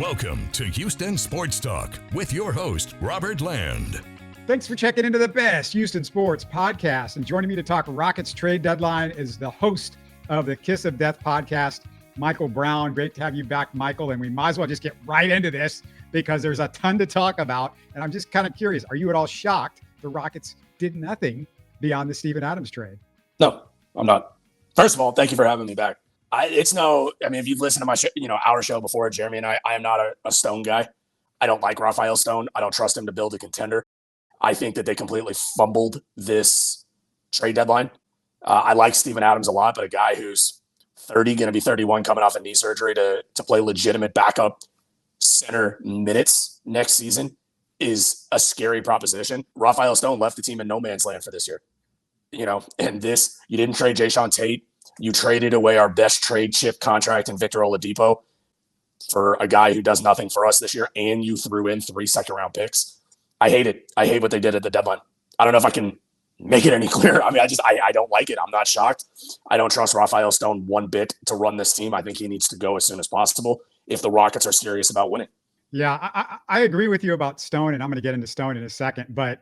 Welcome to Houston Sports Talk with your host, Robert Land. Thanks for checking into the best Houston Sports podcast. And joining me to talk Rockets trade deadline is the host of the Kiss of Death podcast, Michael Brown. Great to have you back, Michael. And we might as well just get right into this because there's a ton to talk about. And I'm just kind of curious, are you at all shocked the Rockets did nothing beyond the Steven Adams trade? No, I'm not. First of all, thank you for having me back. If you've listened to my show, our show before, Jeremy and I am not a Stone guy. I don't like Rafael Stone. I don't trust him to build a contender. I think that they completely fumbled this trade deadline. I like Steven Adams a lot, but a guy who's 30, going to be 31, coming off a knee surgery to play legitimate backup center minutes next season is a scary proposition. Rafael Stone left the team in no man's land for this year. And this, you didn't trade Jayshawn Tate. You traded away our best trade chip contract in Victor Oladipo for a guy who does nothing for us this year, and you threw in 3 second-round picks. I hate it. I hate what they did at the deadline. I don't know if I can make it any clearer. I don't like it. I'm not shocked. I don't trust Rafael Stone one bit to run this team. I think he needs to go as soon as possible if the Rockets are serious about winning. Yeah, I agree with you about Stone, and I'm going to get into Stone in a second, but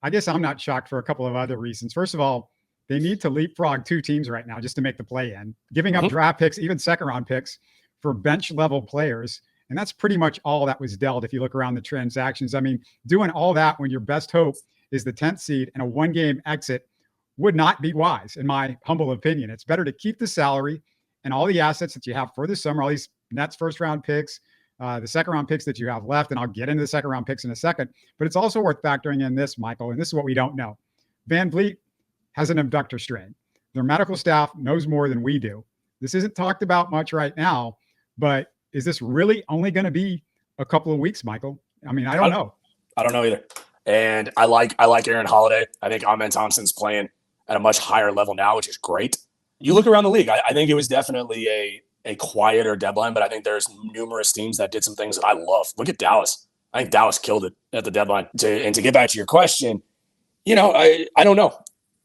I guess I'm not shocked for a couple of other reasons. First of all, they need to leapfrog 2 teams right now just to make the play-in, giving up draft picks, even second-round picks for bench-level players. And that's pretty much all that was dealt if you look around the transactions. I mean, doing all that when your best hope is the 10th seed and a 1-game exit would not be wise, in my humble opinion. It's better to keep the salary and all the assets that you have for the summer, all these Nets first-round picks, the second-round picks that you have left, and I'll get into the second-round picks in a second. But it's also worth factoring in this, Michael, and this is what we don't know. Van Vliet has an abductor strain. Their medical staff knows more than we do. This isn't talked about much right now, but is this really only going to be a couple of weeks, Michael? I mean, I don't know. I don't know either. And I like Aaron Holiday. I think Amen Thompson's playing at a much higher level now, which is great. You look around the league, I think it was definitely a quieter deadline, but I think there's numerous teams that did some things that I love. Look at Dallas. I think Dallas killed it at the deadline. And to get back to your question, I don't know.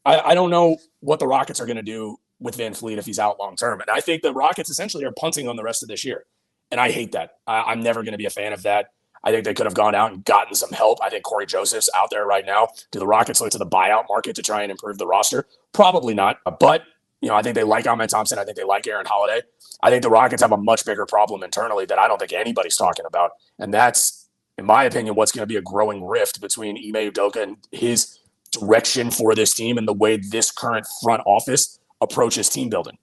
I don't know what the Rockets are going to do with Van Vliet if he's out long term. And I think the Rockets essentially are punting on the rest of this year. And I hate that. I'm never going to be a fan of that. I think they could have gone out and gotten some help. I think Corey Joseph's out there right now. Do the Rockets look to the buyout market to try and improve the roster? Probably not. But, I think they like Amen Thompson. I think they like Aaron Holiday. I think the Rockets have a much bigger problem internally that I don't think anybody's talking about. And that's, in my opinion, what's going to be a growing rift between Ime Udoka and his direction for this team and the way this current front office approaches team building.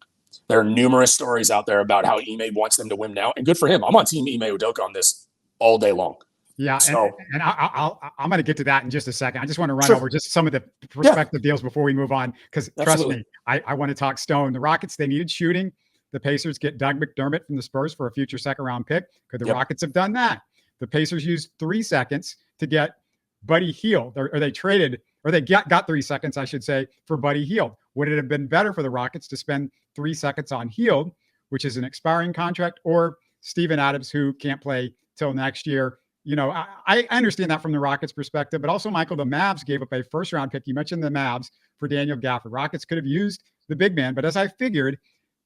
There are numerous stories out there about how Ime wants them to win now, and good for him. I'm on team Ime Udoka on this all day long. Yeah, so, and I'm going to get to that in just a second. I just want to run over just some of the prospective deals before we move on, because trust me, I want to talk Stone. The Rockets, they needed shooting. The Pacers get Doug McDermott from the Spurs for a future second-round pick. Could the Rockets have done that? The Pacers used 3 seconds to get Buddy Hield, or they traded, or they got 3 seconds, I should say, for Buddy Hield. Would it have been better for the Rockets to spend 3 seconds on Hield, which is an expiring contract, or Steven Adams, who can't play till next year? I understand that from the Rockets' perspective, but also, Michael, the Mavs gave up a first-round pick. You mentioned the Mavs for Daniel Gafford. Rockets could have used the big man, but as I figured,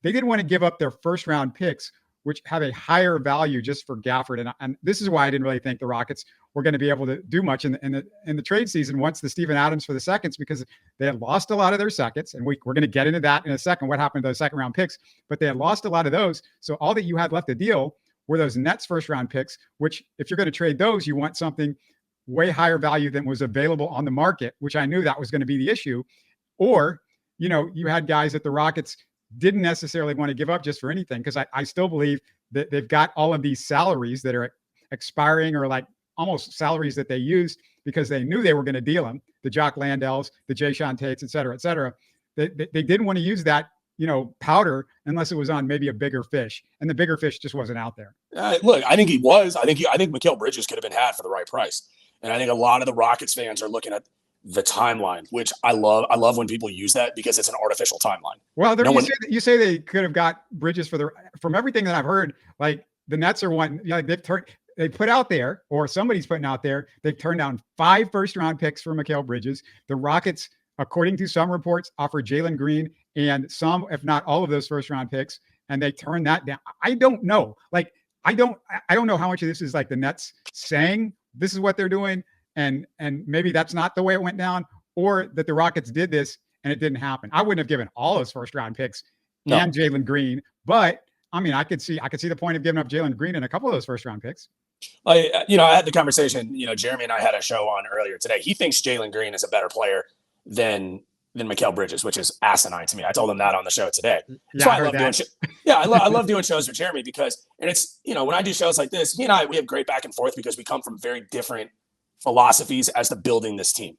they didn't want to give up their first-round picks, which have a higher value just for Gafford. And this is why I didn't really think the Rockets were going to be able to do much in the trade season once the Steven Adams for the seconds, because they had lost a lot of their seconds. And we're going to get into that in a second, what happened to those second-round picks. But they had lost a lot of those. So all that you had left to deal were those Nets first-round picks, which if you're going to trade those, you want something way higher value than was available on the market, which I knew that was going to be the issue. Or, you had guys that the Rockets didn't necessarily want to give up just for anything, because I still believe that they've got all of these salaries that are expiring, or like almost salaries that they used because they knew they were going to deal them, the Jock Landells, the Jayshawn Tates, et cetera, et cetera. They didn't want to use that, powder unless it was on maybe a bigger fish, and the bigger fish just wasn't out there. Look, I think he was. I think Mikal Bridges could have been had for the right price. And I think a lot of the Rockets fans are looking at the timeline, which I love. I love when people use that because it's an artificial timeline. Well, you say they could have got Bridges from everything that I've heard, like the Nets are one, they put out there, or somebody's putting out there, they've turned down 5 first-round picks for Mikal Bridges. The Rockets, according to some reports, offered Jalen Green and some, if not all of those first-round picks, and they turned that down. I don't know. I don't know how much of this is like the Nets saying this is what they're doing, and maybe that's not the way it went down, or that the Rockets did this and it didn't happen. I wouldn't have given all those first round picks and Jalen Green, but I mean, I could see the point of giving up Jalen Green and a couple of those first round picks. I had the conversation, Jeremy and I had a show on earlier today. He thinks Jalen Green is a better player than Mikal Bridges, which is asinine to me. I told him that on the show today. Yeah, so I love doing I love doing shows with Jeremy because, and it's, when I do shows like this, he and I, we have great back and forth because we come from very different philosophies as to building this team.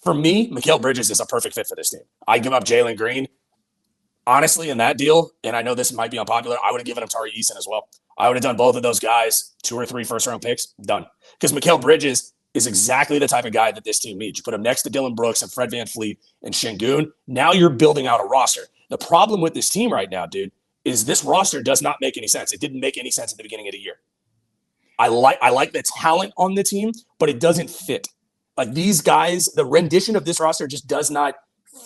For me, Mikal Bridges is a perfect fit for this team. I give up Jalen Green. Honestly, in that deal, and I know this might be unpopular, I would have given him Tari Eason as well. I would have done both of those guys, 2 or 3 first-round picks, done. Because Mikal Bridges is exactly the type of guy that this team needs. You put him next to Dylan Brooks and Fred VanVleet and Şengün. Now you're building out a roster. The problem with this team right now, dude, is this roster does not make any sense. It didn't make any sense at the beginning of the year. I like the talent on the team, but it doesn't fit. Like these guys, the rendition of this roster just does not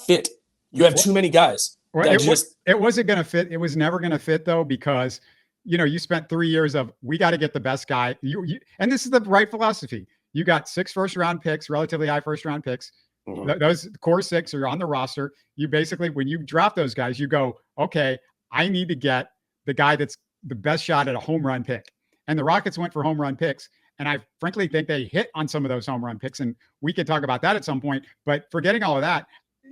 fit. You have too many guys. Well, it wasn't going to fit. It was never going to fit though, because you spent 3 years of we got to get the best guy. And this is the right philosophy. You got 6 first-round picks, relatively high first-round picks. Mm-hmm. Those core 6 are on the roster. You basically, when you draft those guys, you go, okay, I need to get the guy that's the best shot at a home run pick. And the Rockets went for home run picks. And I frankly think they hit on some of those home run picks. And we could talk about that at some point. But forgetting all of that,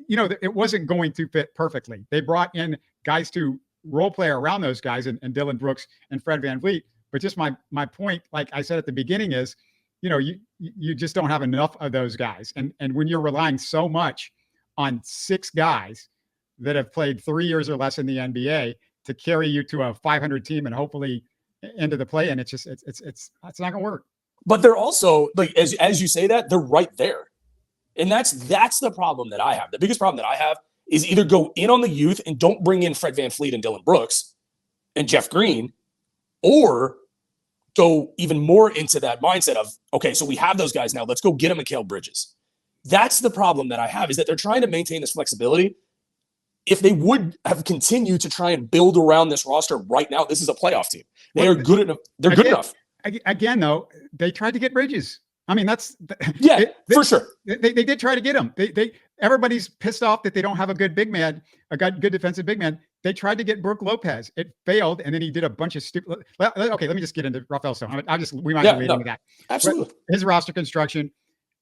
it wasn't going to fit perfectly. They brought in guys to role play around those guys and Dylan Brooks and Fred VanVleet. But just my point, like I said at the beginning, is, you just don't have enough of those guys. And when you're relying so much on 6 guys that have played 3 years or less in the NBA to carry you to a 500 team and hopefully into the play, and it's not going to work. But they're also, like, as you say that, they're right there. And that's the problem that I have. The biggest problem that I have is either go in on the youth and don't bring in Fred VanVleet and Dylan Brooks and Jeff Green, or go even more into that mindset of, okay, so we have those guys now. Let's go get them Mikal Bridges. That's the problem that I have, is that they're trying to maintain this flexibility. If they would have continued to try and build around this roster right now, this is a playoff team. They are good enough. They're good enough. Again, though, they tried to get Bridges. I mean, for sure. They did try to get him. Everybody's pissed off that they don't have a good big man, a good defensive big man. They tried to get Brook Lopez. It failed, and then he did a bunch of stupid. Okay, let me just get into Rafael Stone. We might lead into that. Absolutely. But his roster construction.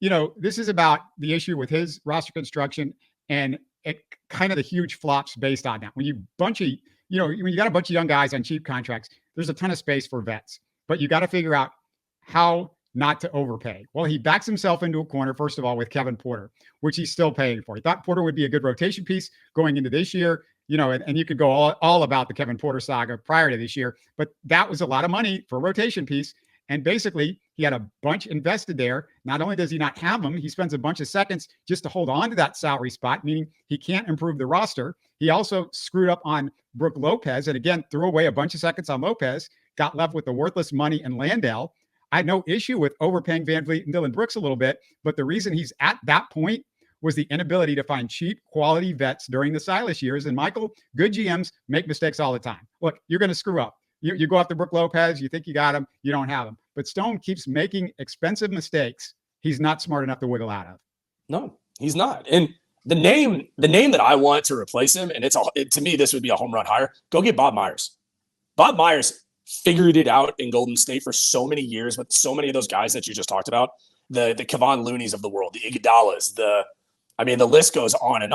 This is about the issue with his roster construction, and it kind of the huge flops based on that. When you when you got a bunch of young guys on cheap contracts, there's a ton of space for vets, but you got to figure out how not to overpay. Well, he backs himself into a corner, first of all, with Kevin Porter, which he's still paying for. He thought Porter would be a good rotation piece going into this year, and you could go all about the Kevin Porter saga prior to this year, but that was a lot of money for a rotation piece. And basically, he had a bunch invested there. Not only does he not have them, he spends a bunch of seconds just to hold on to that salary spot, meaning he can't improve the roster. He also screwed up on Brook Lopez, and again, threw away a bunch of seconds on Lopez, got left with the worthless money in Landale. I had no issue with overpaying VanVleet and Dylan Brooks a little bit, but the reason he's at that point was the inability to find cheap quality vets during the Silas years. And Michael, good GMs make mistakes all the time. Look, you're going to screw up. You go after Brook Lopez, you think you got him, you don't have him. But Stone keeps making expensive mistakes he's not smart enough to wiggle out of. No, he's not. And the name that I want to replace him, and to me, this would be a home run hire. Go get Bob Myers. Bob Myers figured it out in Golden State for so many years with so many of those guys that you just talked about, the Kevon Looney's of the world, the Iguodala's, the list goes on. And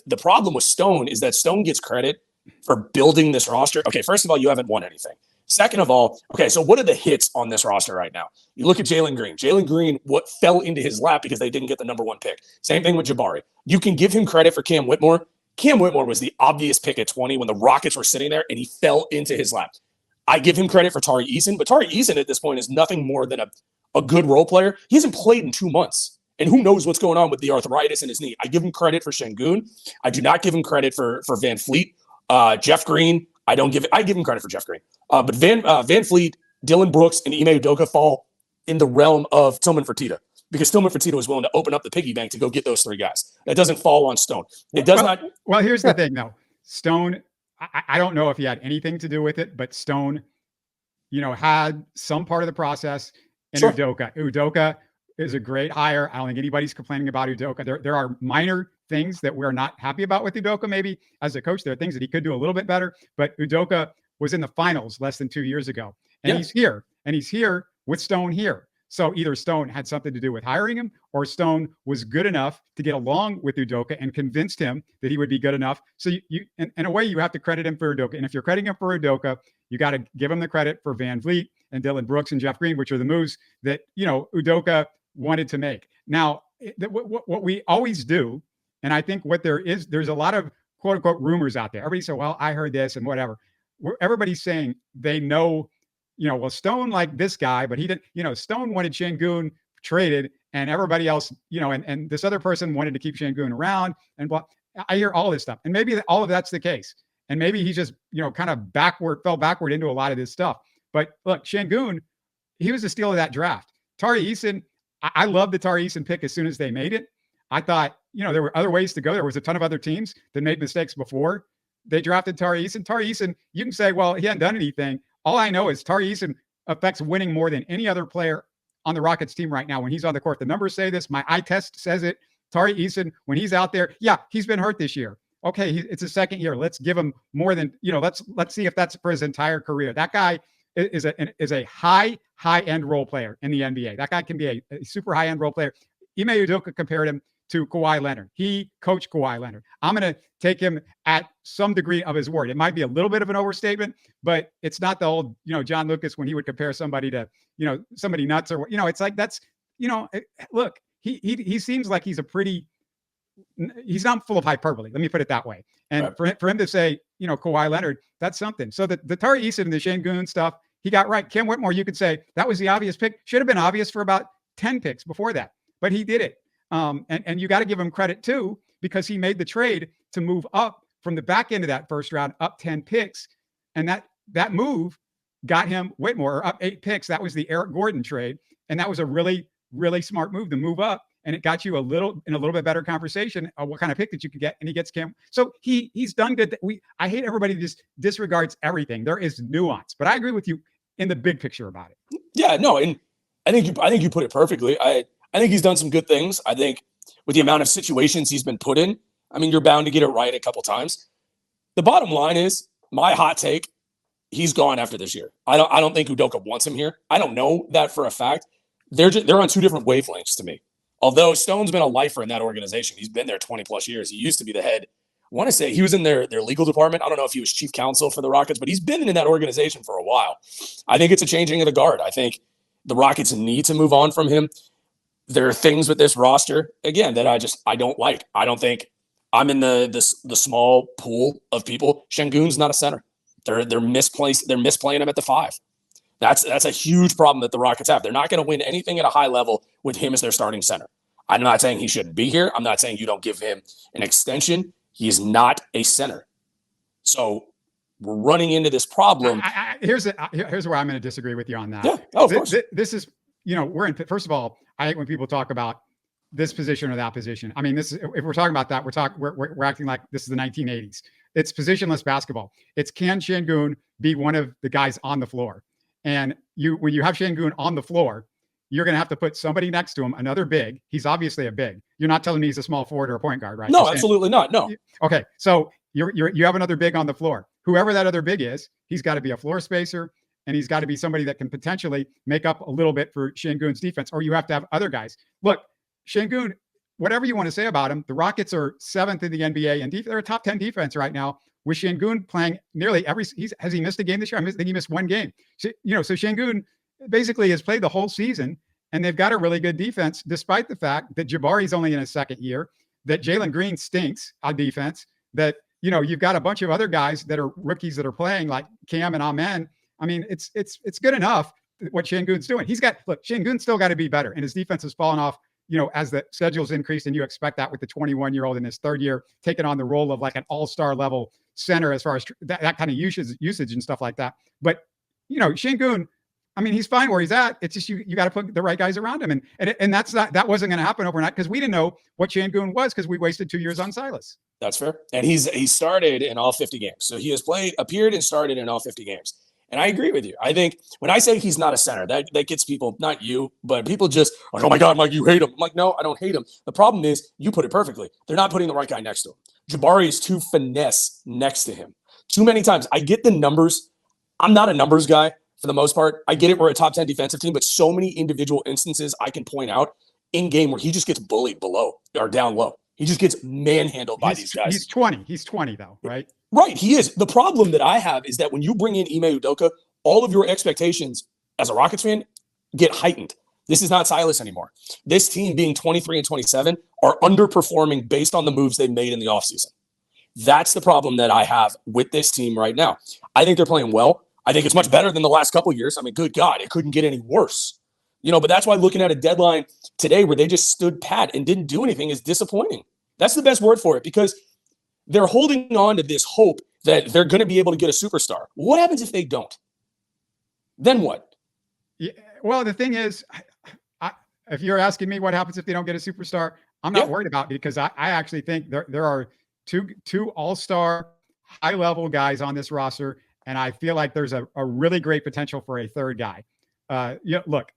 the problem with Stone is that Stone gets credit for building this roster. Okay, first of all, you haven't won anything. Second of all, okay, so what are the hits on this roster right now? You look at Jalen Green. Jalen Green, what fell into his lap because they didn't get the number 1 pick. Same thing with Jabari. You can give him credit for Cam Whitmore. Cam Whitmore was the obvious pick at 20 when the Rockets were sitting there, and he fell into his lap. I give him credit for Tari Eason, but Tari Eason at this point is nothing more than a good role player. He hasn't played in 2 months, and who knows what's going on with the arthritis in his knee. I give him credit for Şengün. I do not give him credit for VanVleet. Jeff Green, I give him credit for Jeff Green. But VanVleet, Dylan Brooks, and Ime Udoka fall in the realm of Tillman Fertitta, because Tillman Fertitta was willing to open up the piggy bank to go get those 3 guys. That doesn't fall on Stone. It does not. Well, here's the thing, though. Stone, I don't know if he had anything to do with it, but Stone had some part of the process in Sure. Udoka. Udoka is a great hire. I don't think anybody's complaining about Udoka. There are minor things that we're not happy about with Udoka. Maybe as a coach, there are things that he could do a little bit better. But Udoka was in the finals less than 2 years ago, and he's here with Stone here. So either Stone had something to do with hiring him, or Stone was good enough to get along with Udoka and convinced him that he would be good enough. So in a way, you have to credit him for Udoka. And if you're crediting him for Udoka, you got to give him the credit for Van Vliet and Dylan Brooks and Jeff Green, which are the moves that, Udoka wanted to make. Now, what we always do, and I think there's a lot of quote unquote rumors out there. Everybody said, well, I heard this and whatever. Everybody's saying they know, well, Stone liked this guy, but he didn't, Stone wanted Şengün traded, and everybody else, and this other person wanted to keep Şengün around, and blah. I hear all this stuff, and maybe all of that's the case, and maybe he's just, kind of fell backward into a lot of this stuff. But look, Şengün, he was the steal of that draft. Tari Eason, I love the Tari Eason pick as soon as they made it. I thought, there were other ways to go. There was a ton of other teams that made mistakes before they drafted Tari Eason. Tari Eason, you can say, well, he hadn't done anything. All I know is Tari Eason affects winning more than any other player on the Rockets team right now when he's on the court. The numbers say this. My eye test says it. Tari Eason, when he's out there, he's been hurt this year. Okay, it's his second year. Let's give him more than, let's see if that's for his entire career. That guy is a high end role player in the NBA. That guy can be a super high end role player. Ime Udoka compared him to Kawhi Leonard. He coached Kawhi Leonard. I'm going to take him at some degree of his word. It might be a little bit of an overstatement, but it's not the old, John Lucas when he would compare somebody to, somebody nuts or, it's like that's, look, he seems like he's he's not full of hyperbole. Let me put it that way. And for him to say, Kawhi Leonard, that's something. So the Tari Eason and the Şengün stuff, he got right. Cam Whitmore, you could say that was the obvious pick. Should have been obvious for about 10 picks before that, but he did it. And you got to give him credit too, because he made the trade to move up from the back end of that first round up 10 picks. And that move got him Whitmore up 8 picks. That was the Eric Gordon trade. And that was a really, really smart move to move up. And it got you in a little bit better conversation of what kind of pick that you could get. And he gets Cam. So he's done good. I hate everybody just disregards everything. There is nuance, but I agree with you in the big picture about it. Yeah, no. And I think you put it perfectly. I think he's done some good things. I think with the amount of situations he's been put in, you're bound to get it right a couple times. The bottom line is, my hot take, he's gone after this year. I don't think Udoka wants him here. I don't know that for a fact. They're on two different wavelengths to me. Although Stone's been a lifer in that organization. He's been there 20 plus years. He used to be the head. I want to say he was in their legal department. I don't know if he was chief counsel for the Rockets, but he's been in that organization for a while. I think it's a changing of the guard. I think the Rockets need to move on from him. There are things with this roster, again, that I don't like. I don't think I'm in the small pool of people. Şengün's not a center. They're misplaying him at the 5. That's a huge problem that the Rockets have. They're not going to win anything at a high level with him as their starting center. I'm not saying he shouldn't be here. I'm not saying you don't give him an extension. He's not a center. So we're running into this problem. Here's where I'm going to disagree with you on that. Yeah, of course. This is, we're in, first of all, I hate when people talk about this position or that position. If we're talking about that, we're acting like this is the 1980s. It's positionless basketball. It's, can Şengün be one of the guys on the floor? And when you have Şengün on the floor, you're going to have to put somebody next to him, another big. He's obviously a big. You're not telling me he's a small forward or a point guard, right? No, absolutely not. No. Okay, so you have another big on the floor. Whoever that other big is, he's got to be a floor spacer, and he's got to be somebody that can potentially make up a little bit for Şengün's defense, or you have to have other guys. Look, Şengün, whatever you want to say about him, the Rockets are 7th in the NBA, and they're a top 10 defense right now, with Şengün playing nearly has he missed a game this year? I think he missed one game. So Şengün basically has played the whole season, and they've got a really good defense, despite the fact that Jabari's only in his second year, that Jalen Green stinks on defense, that, you've got a bunch of other guys that are rookies that are playing, like Cam and Amen. It's good enough what Şengün's doing. Şengün's still got to be better, and his defense has fallen off, as the schedule's increased, and you expect that with the 21-year-old in his third year, taking on the role of like an all-star level center as far as that kind of usage and stuff like that. But, Şengün, he's fine where he's at. It's just, you got to put the right guys around him. And that wasn't going to happen overnight, because we didn't know what Şengün was, because we wasted 2 years on Silas. That's fair. And he started in all 50 games. So he has appeared and started in all 50 games. And I agree with you. I think when I say he's not a center, that gets people, not you, but people just like, oh my God, Mike, you hate him. I'm like, no, I don't hate him. The problem is, you put it perfectly. They're not putting the right guy next to him. Jabari is too finesse next to him. Too many times. I get the numbers. I'm not a numbers guy for the most part. I get it. We're a top 10 defensive team, but so many individual instances I can point out in game where he just gets bullied below or down low. He just gets manhandled by these guys. He's 20. He's 20 though, right? Right, he is. The problem that I have is that when you bring in Ime Udoka, all of your expectations as a Rockets fan get heightened. This is not Silas anymore. This team being 23 and 27 are underperforming based on the moves they made in the offseason. That's the problem that I have with this team right now. I think they're playing well. I think it's much better than the last couple of years. I mean, good God, it couldn't get any worse. But that's why looking at a deadline today where they just stood pat and didn't do anything is disappointing. That's the best word for it, because they're holding on to this hope that they're going to be able to get a superstar. What happens if they don't? Then what? Yeah, well, the thing is, if you're asking me what happens if they don't get a superstar, I'm not worried about it, because I actually think there are two all-star high-level guys on this roster, and I feel like there's a really great potential for a third guy. Look,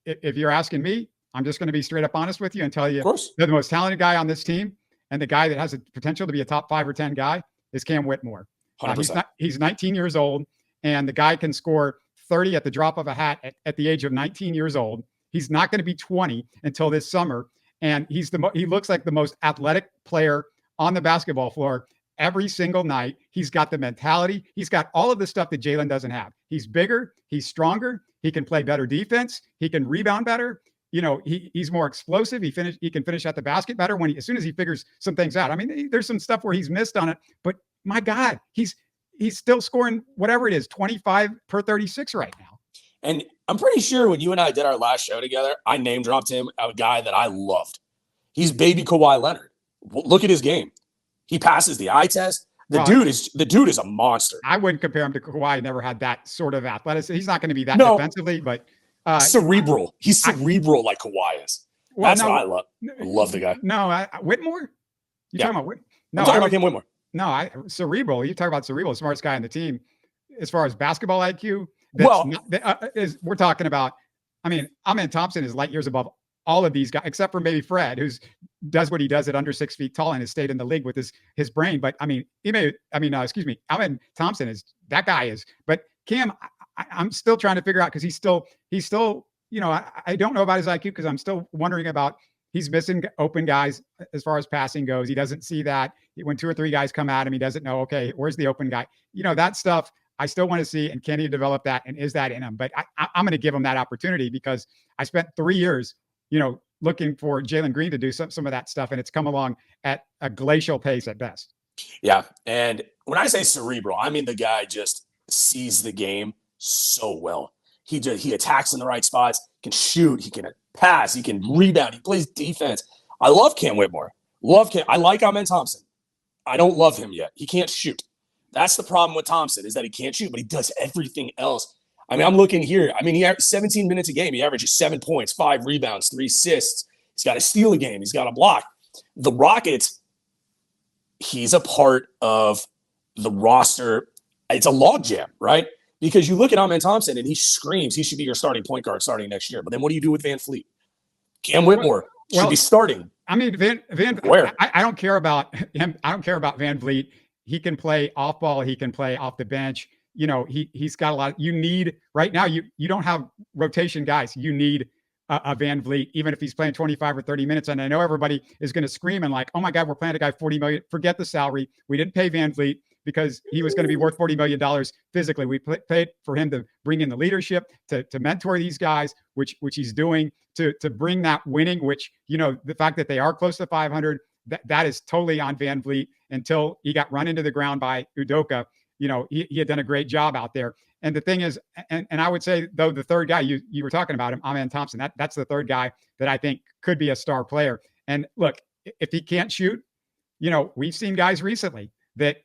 if you're asking me, I'm just going to be straight up honest with you and tell you they're the most talented guy on this team. And the guy that has the potential to be a top 5 or 10 guy is Cam Whitmore. He's 19 years old, and the guy can score 30 at the drop of a hat at the age of 19 years old. He's not going to be 20 until this summer. And he looks like the most athletic player on the basketball floor every single night. He's got the mentality. He's got all of the stuff that Jalen doesn't have. He's bigger. He's stronger. He can play better defense. He can rebound better. He's more explosive. He can finish at the basket better as soon as he figures some things out. I mean, there's some stuff where he's missed on it, but my God, he's still scoring whatever it is, 25 per 36 right now. And I'm pretty sure when you and I did our last show together, I name dropped him, a guy that I loved. He's baby Kawhi Leonard. Look at his game. He passes the eye test. The dude is a monster. I wouldn't compare him to Kawhi. He never had that sort of athleticism. He's not going to be that defensively, but cerebral. He's cerebral like Kawhi is. That's what I love. I love the guy. No, Whitmore? Talking about Whitmore? No, I'm talking about Cam Whitmore. No, cerebral. You talk about cerebral, smartest guy on the team. As far as basketball IQ, we're talking about. I mean, Amen Thompson is light years above all of these guys, except for maybe Fred, who does what he does at under 6 feet tall and has stayed in the league with his brain. But I mean, Amen Thompson that guy is. But Cam, I'm still trying to figure out, because he's still, I don't know about his IQ, because I'm still wondering about, he's missing open guys as far as passing goes. He doesn't see that. When 2 or 3 guys come at him, he doesn't know, okay, where's the open guy? That stuff I still want to see. And can he develop that? And is that in him? But I'm going to give him that opportunity, because I spent 3 years, looking for Jalen Green to do some of that stuff. And it's come along at a glacial pace at best. Yeah. And when I say cerebral, I mean the guy just sees the game so well. He attacks in the right spots, can shoot, he can pass, he can rebound, he plays defense. I love Cam Whitmore. I like Amen Thompson. I don't love him yet. He can't shoot. That's the problem with Thompson, is that he can't shoot, but he does everything else. I mean, I'm looking here. I mean, he had 17 minutes a game. He averages 7 points, 5 rebounds, 3 assists. He's got a steal a game. He's got a block. The Rockets, he's a part of the roster. It's a logjam, right? Because you look at Amen Thompson and he screams he should be your starting point guard starting next year. But then what do you do with Van Fleet? Cam Whitmore should be starting. I mean, where? I don't care about him. I don't care about Van Fleet. He can play off ball. He can play off the bench. He's got a lot. You need right now. You don't have rotation guys. You need a Van Vliet, even if he's playing 25 or 30 minutes. And I know everybody is going to scream and like, oh my God, we're playing a guy $40 million. Forget the salary. We didn't pay Van Vliet because he was going to be worth $40 million physically. We paid for him to bring in the leadership, to mentor these guys, which he's doing, to bring that winning, which, the fact that they are close to 500, that is totally on Van Vliet until he got run into the ground by Udoka. He had done a great job out there. And the thing is, and I would say, though, the third guy, you were talking about him, Amen Thompson, that's the third guy that I think could be a star player. And look, if he can't shoot, we've seen guys recently that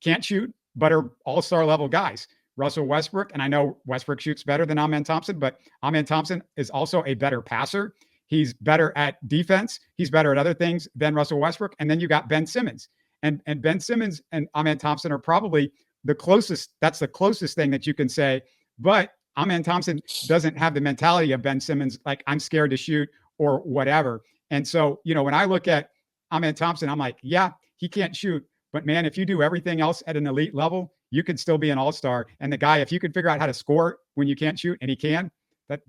can't shoot, but are all-star level guys. Russell Westbrook, and I know Westbrook shoots better than Amen Thompson, but Amen Thompson is also a better passer. He's better at defense. He's better at other things than Russell Westbrook. And then you got Ben Simmons. And Ben Simmons and Amen Thompson are probably that's the closest thing that you can say. But Amen Thompson doesn't have the mentality of Ben Simmons, like I'm scared to shoot or whatever. And so, when I look at Amen Thompson, I'm like, yeah, he can't shoot. But man, if you do everything else at an elite level, you can still be an all-star. And the guy, if you can figure out how to score when you can't shoot, and he can,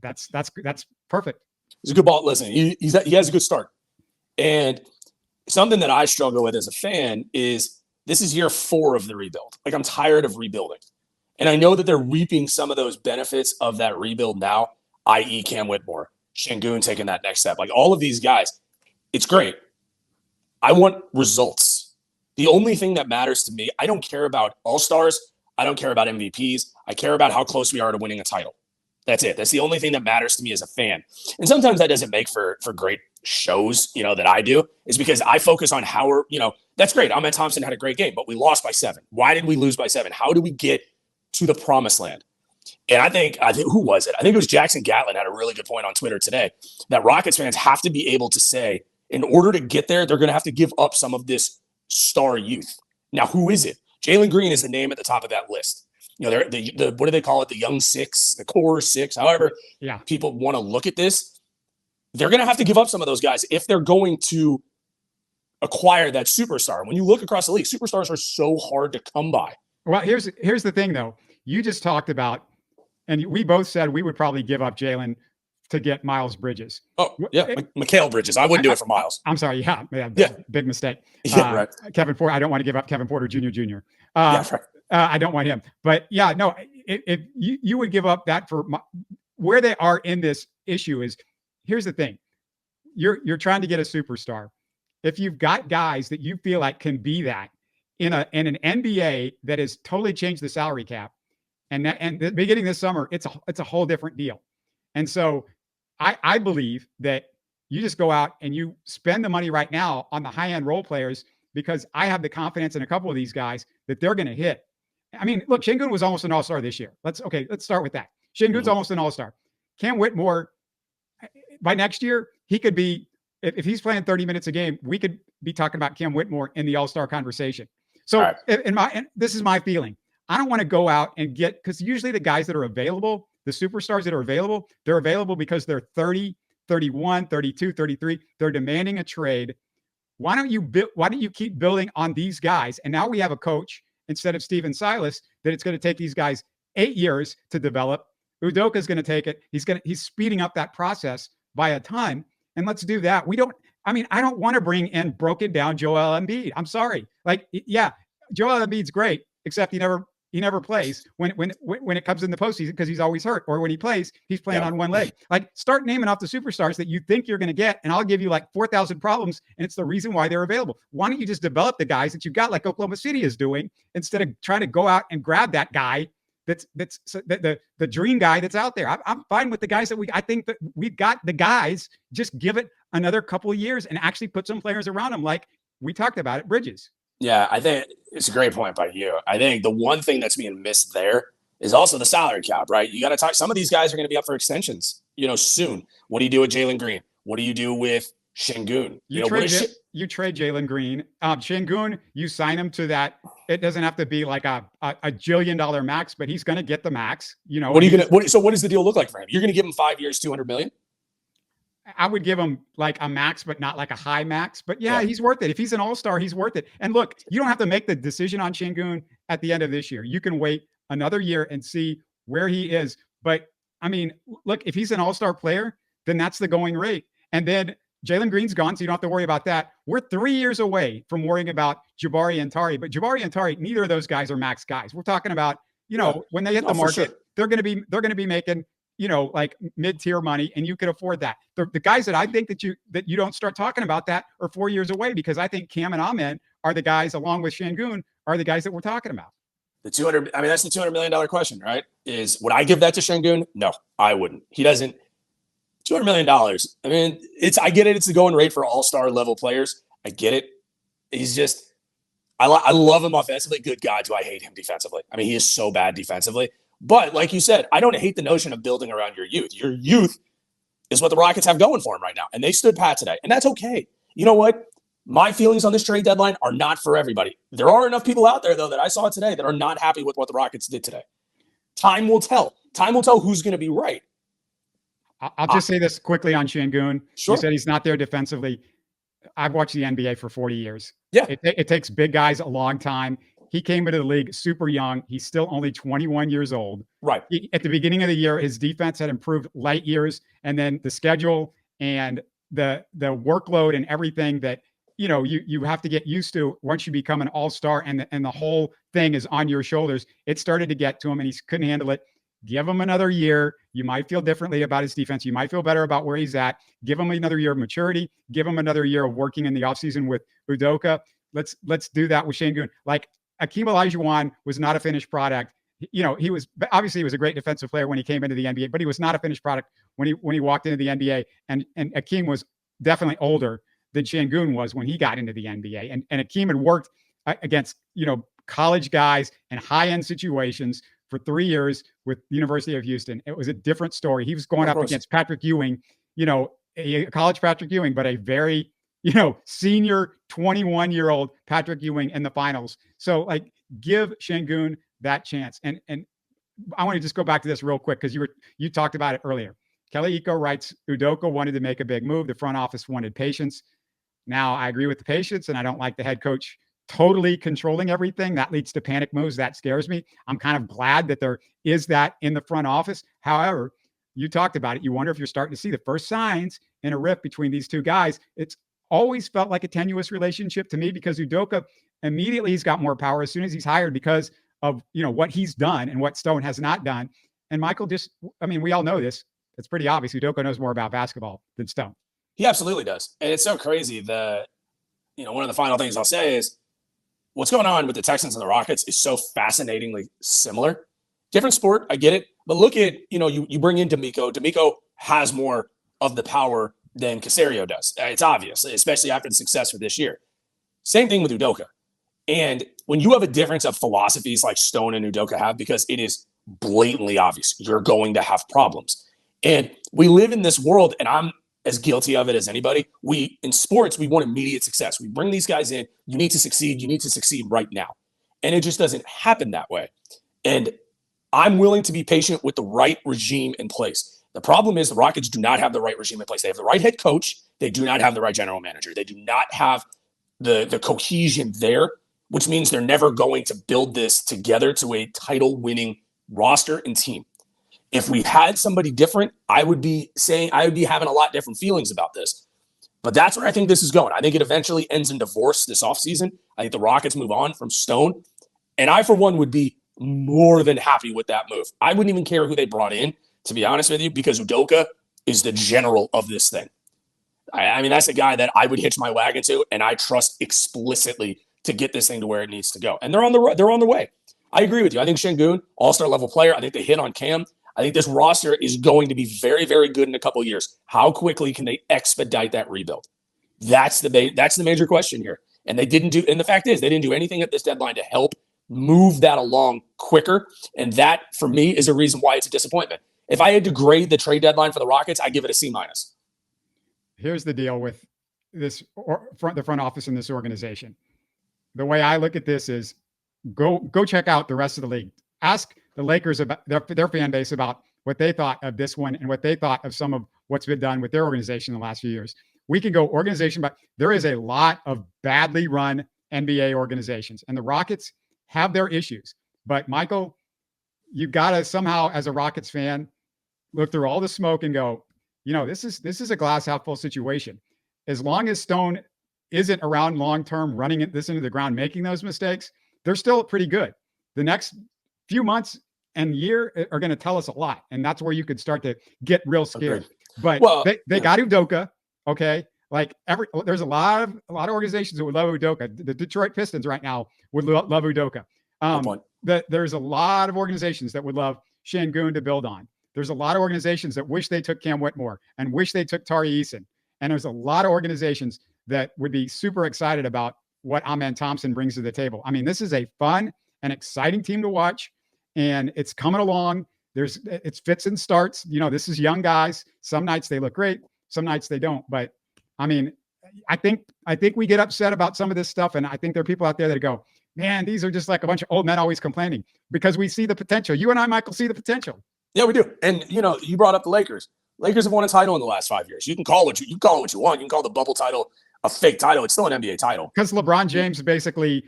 that's perfect. He's a good ball. Listen, he has a good start. And something that I struggle with as a fan is this is year 4 of the rebuild. Like, I'm tired of rebuilding. And I know that they're reaping some of those benefits of that rebuild now, i.e. Cam Whitmore, Şengün taking that next step. Like, all of these guys, it's great. I want results. The only thing that matters to me, I don't care about all-stars. I don't care about MVPs. I care about how close we are to winning a title. That's it. That's the only thing that matters to me as a fan. And sometimes that doesn't make for great shows, that I do, is because I focus on how we're, that's great. Ahmed Thompson had a great game, but we lost by 7. Why did we lose by 7? How do we get to the promised land? And I think who was it? I think it was Jackson Gatlin had a really good point on Twitter today that Rockets fans have to be able to say, in order to get there, they're going to have to give up some of this star youth. Now, who is it? Jalen Green is the name at the top of that list. They're the what do they call it? The young 6, the core 6, however people want to look at this. They're going to have to give up some of those guys if they're going to acquire that superstar. When you look across the league, superstars are so hard to come by. Well, here's the thing, though. You just talked about, and we both said we would probably give up Jalen to get Miles Bridges. Oh, yeah, Mikal Bridges. I wouldn't do it for Miles. I'm sorry. Yeah. Big mistake. Right. Kevin Porter. I don't want to give up Kevin Porter Jr. Right. I don't want him. But yeah, no, if you would give up that for where they are in this issue is, here's the thing. You're trying to get a superstar. If you've got guys that you feel like can be that in an NBA that has totally changed the salary cap, and the beginning this summer, it's a whole different deal. And so I believe that you just go out and you spend the money right now on the high-end role players, because I have the confidence in a couple of these guys that they're going to hit. I mean, look, Şengün was almost an all-star this year. Let's start with that. Şengün's almost an all-star. Cam Whitmore, by next year, he could be, if he's playing 30 minutes a game, we could be talking about Cam Whitmore in the all-star conversation. So right. This is my feeling. I don't want to go out and because usually the guys that are available, the superstars that are available, they're available because they're 30, 31, 32, 33. They're demanding a trade. Why don't you keep building on these guys? And now we have a coach instead of Stephen Silas that it's going to take these guys 8 years to develop. Udoka is going to take it. He's speeding up that process by a ton. And let's do that. I don't want to bring in broken down Joel Embiid. I'm sorry. Joel Embiid's great, except he never plays when it comes in the postseason because he's always hurt, or when he plays, he's playing on one leg. Like, start naming off the superstars that you think you're going to get, and I'll give you like 4,000 problems, and it's the reason why they're available. Why don't you just develop the guys that you got, like Oklahoma City is doing, instead of trying to go out and grab that guy that's the dream guy that's out there. I'm fine with the guys that I think that we've got the guys. Just give it another couple of years and actually put some players around them, like we talked about at Bridges. Yeah, I think it's a great point by you. I think the one thing that's being missed there is also the salary cap, right? You got to talk. Some of these guys are going to be up for extensions, soon. What do you do with Jalen Green? What do you do with Şengün? You trade Jalen Green. Şengün, you sign him to that. It doesn't have to be like a $1 jillion max, but he's going to get the max. So what does the deal look like for him? You're going to give him 5 years, $200 million? I would give him like a max, but not like a high max. But yeah, he's worth it. If he's an all-star, he's worth it. And look, you don't have to make the decision on Şengün at the end of this year. You can wait another year and see where he is. But I mean, look, if he's an all-star player, then that's the going rate. And then Jalen Green's gone, so you don't have to worry about that. We're 3 years away from worrying about Jabari and Tari. But Jabari and Tari, neither of those guys are max guys. We're talking about, when they hit the market, they're going to be making, like mid-tier money, and you can afford that. The guys that I think that you don't start talking about that are 4 years away, because I think Cam and Ahmed are the guys, along with Şengün, are the guys that we're talking about. That's the $200 million question, right? Would I give that to Şengün? No, I wouldn't. He doesn't. $200 million. I mean, I get it. It's the going rate for all-star level players. I get it. He's just, I love him offensively. Good God, do I hate him defensively? I mean, he is so bad defensively. But like you said, I don't hate the notion of building around your youth. Your youth is what the Rockets have going for them right now. And they stood pat today. And that's okay. You know what? My feelings on this trade deadline are not for everybody. There are enough people out there, though, that I saw today that are not happy with what the Rockets did today. Time will tell. Time will tell who's going to be right. I'll just say this quickly on Şengün. Sure. You said he's not there defensively. I've watched the NBA for 40 years. Yeah. It takes big guys a long time. He came into the league super young. He's still only 21 years old. Right. At the beginning of the year, his defense had improved light years, and then the schedule and the workload and everything that you have to get used to once you become an all-star and the whole thing is on your shoulders. It started to get to him, and he couldn't handle it. Give him another year. You might feel differently about his defense. You might feel better about where he's at. Give him another year of maturity. Give him another year of working in the offseason with Udoka. Let's do that with Şengün. Like, Akeem Olajuwon was not a finished product. He was a great defensive player when he came into the NBA, but he was not a finished product when he walked into the NBA. And Akeem was definitely older than Şengün was when he got into the NBA. And Akeem had worked against college guys in high-end situations for 3 years with the University of Houston. It was a different story. He was going up against Patrick Ewing, a college Patrick Ewing, but a very senior 21-year-old Patrick Ewing in the finals. So give Şengün that chance. And I want to just go back to this real quick because you talked about it earlier. Kelly Iko writes, Udoka wanted to make a big move. The front office wanted patience. Now I agree with the patience, and I don't like the head coach totally controlling everything. That leads to panic moves. That scares me. I'm kind of glad that there is that in the front office. However, you talked about it. You wonder if you're starting to see the first signs in a rift between these two guys. It's always felt like a tenuous relationship to me because Udoka immediately he's got more power as soon as he's hired because of what he's done and what Stone has not done. And Michael we all know this. It's pretty obvious. Udoka knows more about basketball than Stone. He absolutely does. And it's so crazy that, one of the final things I'll say is what's going on with the Texans and the Rockets is so fascinatingly similar. Different sport, I get it. But look at, you bring in D'Amico. D'Amico has more of the power than Caserio does. It's obvious, especially after the success for this year. Same thing with Udoka. And when you have a difference of philosophies like Stone and Udoka have, because it is blatantly obvious, you're going to have problems. And we live in this world, and I'm as guilty of it as anybody. In sports, we want immediate success. We bring these guys in. You need to succeed. You need to succeed right now. And it just doesn't happen that way. And I'm willing to be patient with the right regime in place. The problem is the Rockets do not have the right regime in place. They have the right head coach. They do not have the right general manager. They do not have the cohesion there, which means they're never going to build this together to a title-winning roster and team. If we had somebody different, I would be having a lot different feelings about this. But that's where I think this is going. I think it eventually ends in divorce this offseason. I think the Rockets move on from Stone. And I, for one, would be more than happy with that move. I wouldn't even care who they brought in, to be honest with you, because Udoka is the general of this thing. I mean, that's a guy that I would hitch my wagon to, and I trust explicitly to get this thing to where it needs to go. And they're on the way. I agree with you. I think Şengün, all-star level player. I think they hit on Cam. I think this roster is going to be very, very good in a couple of years. How quickly can they expedite that rebuild? That's the major question here. And they didn't do. And the fact is, they didn't do anything at this deadline to help move that along quicker. And that, for me, is a reason why it's a disappointment. If I had to grade the trade deadline for the Rockets, I give it a C-. Here's the deal with this the front office in this organization. The way I look at this is go check out the rest of the league. Ask the Lakers about their fan base about what they thought of this one and what they thought of some of what's been done with their organization in the last few years. We can go organization, but there is a lot of badly run NBA organizations, and the Rockets have their issues. But Michael, you got to somehow, as a Rockets fan, look through all the smoke and go, this is a glass half full situation. As long as Stone isn't around long-term running this into the ground, making those mistakes, they're still pretty good. The next few months and year are going to tell us a lot. And that's where you could start to get real scared. Okay. But they got Udoka. Okay. There's a lot of organizations that would love Udoka. The Detroit Pistons right now would love Udoka. There's a lot of organizations that would love Şengün to build on. There's a lot of organizations that wish they took Cam Whitmore and wish they took Tari Eason. And there's a lot of organizations that would be super excited about what Amen Thompson brings to the table. I mean, this is a fun and exciting team to watch, and it's coming along. It's fits and starts. This is young guys. Some nights they look great, some nights they don't. But I mean, I think we get upset about some of this stuff, and I think there are people out there that go, man, these are just like a bunch of old men always complaining, because we see the potential. You and I, Michael, see the potential. Yeah, we do. And you brought up the Lakers. Lakers have won a title in the last 5 years. You can call it what you want. You can call the bubble title a fake title. It's still an NBA title. Because LeBron James basically,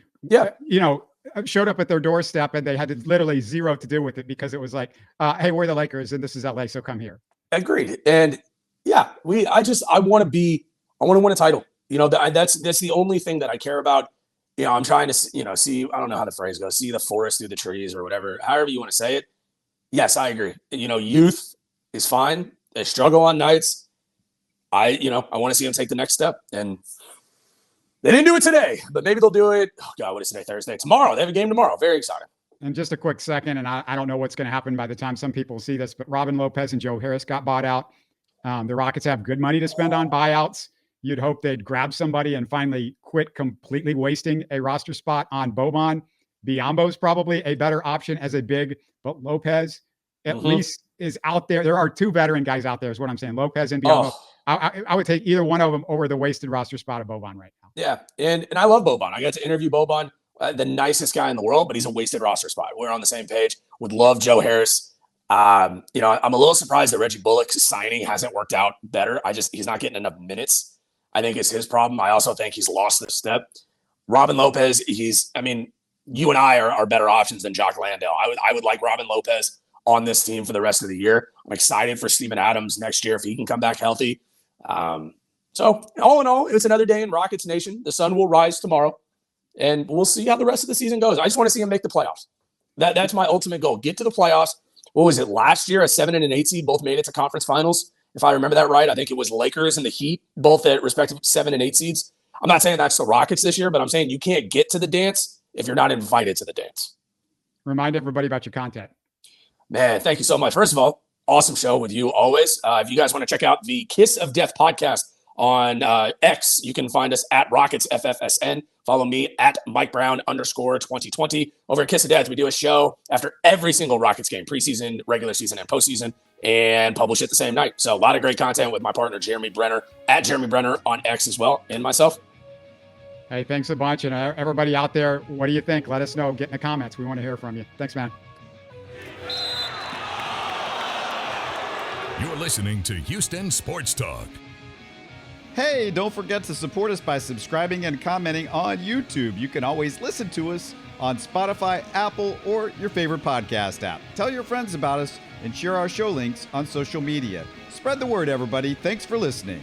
showed up at their doorstep and they had literally zero to do with it, because it was like, hey, we're the Lakers and this is LA, so come here. Agreed. And yeah, I want to win a title. That's the only thing that I care about. I'm trying to, see, I don't know how the phrase goes, see the forest through the trees or whatever, however you want to say it. Yes, I agree. Youth is fine. They struggle on nights. I want to see them take the next step. And they didn't do it today, but maybe they'll do it. Oh God, what is today? Thursday. Tomorrow. They have a game tomorrow. Very exciting. And just a quick second, and I don't know what's going to happen by the time some people see this, but Robin Lopez and Joe Harris got bought out. The Rockets have good money to spend on buyouts. You'd hope they'd grab somebody and finally quit completely wasting a roster spot on Boban. Biyombo's probably a better option as a big, but Lopez at least is out there. There are two veteran guys out there is what I'm saying. Lopez and Biyombo. I would take either one of them over the wasted roster spot of Boban right now. Yeah. And I love Boban. I got to interview Boban, the nicest guy in the world, but he's a wasted roster spot. We're on the same page. Would love Joe Harris. I'm a little surprised that Reggie Bullock's signing hasn't worked out better. He's not getting enough minutes. I think it's his problem. I also think he's lost this step. Robin Lopez, you and I are better options than Jock Landale. I would like Robin Lopez on this team for the rest of the year. I'm excited for Steven Adams next year if he can come back healthy. So all in all, it's another day in Rockets Nation. The sun will rise tomorrow, and we'll see how the rest of the season goes. I just want to see them make the playoffs. That's my ultimate goal. Get to the playoffs. What was it last year? A 7 and an 8 seed both made it to conference finals. If I remember that right, I think it was Lakers and the Heat, both at respective 7 and 8 seeds. I'm not saying that's the Rockets this year, but I'm saying you can't get to the dance if you're not invited to the dance. Remind everybody about your content. Man, thank you so much. First of all, awesome show with you always. If you guys want to check out the Kiss of Death podcast on X, you can find us at Rockets FFSN. Follow me at MikeBrown_2020. Over at Kiss of Death, we do a show after every single Rockets game, preseason, regular season, and postseason, and publish it the same night. So a lot of great content with my partner, Jeremy Brenner, at Jeremy Brenner on X as well, and myself. Hey, thanks a bunch. And everybody out there, what do you think? Let us know. Get in the comments. We want to hear from you. Thanks, man. You're listening to Houston Sports Talk. Hey, don't forget to support us by subscribing and commenting on YouTube. You can always listen to us on Spotify, Apple, or your favorite podcast app. Tell your friends about us and share our show links on social media. Spread the word, everybody. Thanks for listening.